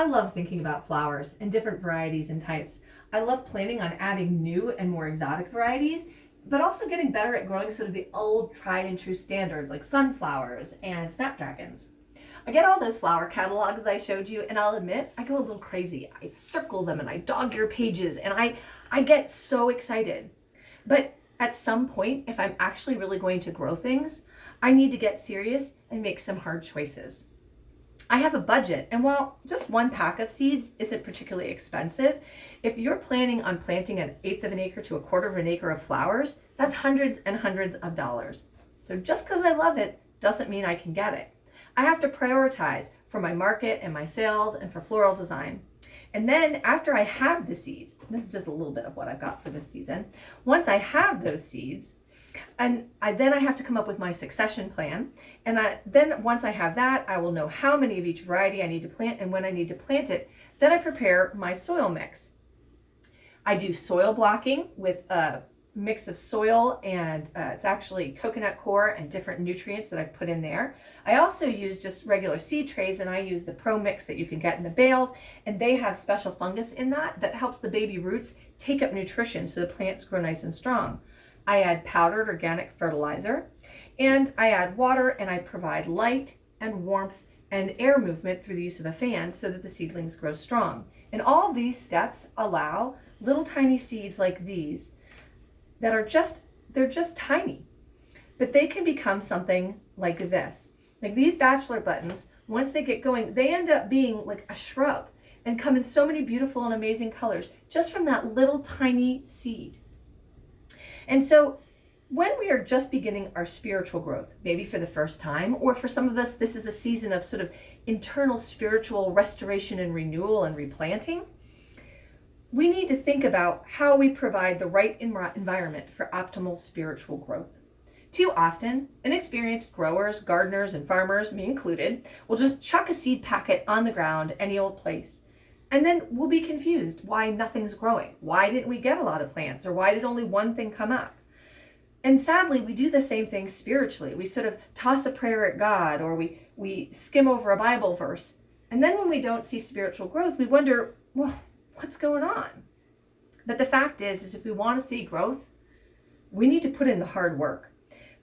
I love thinking about flowers and different varieties and types. I love planning on adding new and more exotic varieties, but also getting better at growing sort of the old tried and true standards like sunflowers and snapdragons. I get all those flower catalogs I showed you, and I'll admit, I go a little crazy. I circle them and I dog ear pages, and I get so excited. But at some point, if I'm actually really going to grow things, I need to get serious and make some hard choices. I have a budget, and while just one pack of seeds isn't particularly expensive, if you're planning on planting an eighth of an acre to a quarter of an acre of flowers, that's hundreds and hundreds of dollars. So just because I love it doesn't mean I can get it. I have to prioritize for my market and my sales and for floral design. And then after I have the seeds, this is just a little bit of what I've got for this season. Once I have those seeds, then I have to come up with my succession plan. And then once I have that, I will know how many of each variety I need to plant and when I need to plant it. Then I prepare my soil mix. I do soil blocking with a mix of soil and it's actually coconut coir and different nutrients that I put in there. I also use just regular seed trays, and I use the Pro Mix that you can get in the bales, and they have special fungus in that helps the baby roots take up nutrition so the plants grow nice and strong. I add powdered organic fertilizer, and I add water, and I provide light and warmth and air movement through the use of a fan so that the seedlings grow strong. And all these steps allow little tiny seeds like these that are they're just tiny, but they can become something like this. Like these bachelor buttons, once they get going, they end up being like a shrub and come in so many beautiful and amazing colors just from that little tiny seed. And so when we are just beginning our spiritual growth, maybe for the first time, or for some of us, this is a season of sort of internal spiritual restoration and renewal and replanting, we need to think about how we provide the right environment for optimal spiritual growth. Too often, inexperienced growers, gardeners, and farmers, me included, will just chuck a seed packet on the ground any old place. And then we'll be confused why nothing's growing. Why didn't we get a lot of plants? Or why did only one thing come up? And sadly, we do the same thing spiritually. We sort of toss a prayer at God, or we skim over a Bible verse. And then when we don't see spiritual growth, we wonder, well, what's going on? But the fact is if we want to see growth, we need to put in the hard work.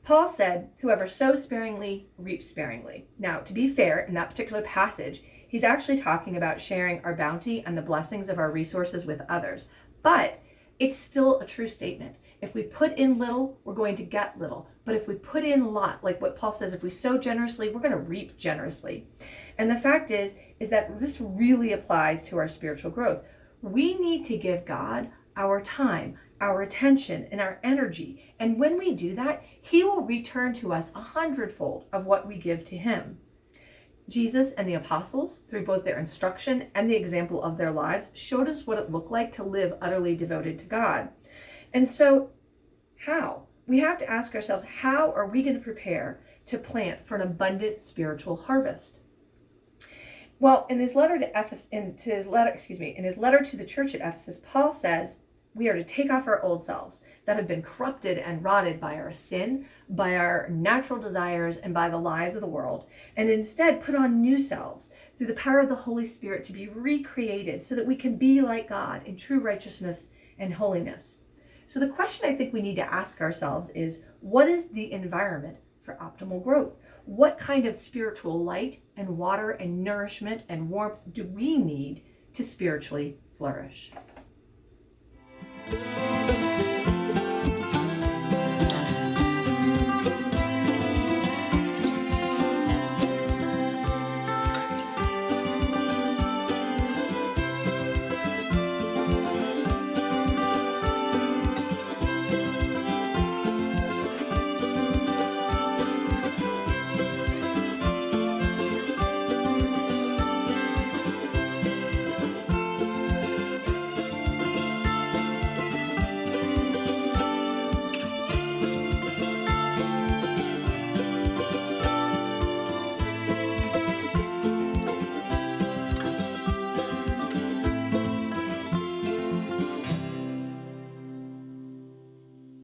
Paul said, whoever sows sparingly reaps sparingly. Now, to be fair, in that particular passage, he's actually talking about sharing our bounty and the blessings of our resources with others. But it's still a true statement. If we put in little, we're going to get little. But if we put in a lot, like what Paul says, if we sow generously, we're going to reap generously. And the fact is that this really applies to our spiritual growth. We need to give God our time, our attention, and our energy. And when we do that, he will return to us 100-fold of what we give to him. Jesus and the apostles, through both their instruction and the example of their lives, showed us what it looked like to live utterly devoted to God. And so, how? We have to ask ourselves, how are we going to prepare to plant for an abundant spiritual harvest? Well, in his letter to the church at Ephesus, Paul says we are to take off our old selves that have been corrupted and rotted by our sin, by our natural desires, and by the lies of the world, and instead put on new selves through the power of the Holy Spirit to be recreated so that we can be like God in true righteousness and holiness. So the question I think we need to ask ourselves is, what is the environment for optimal growth? What kind of spiritual light and water and nourishment and warmth do we need to spiritually flourish?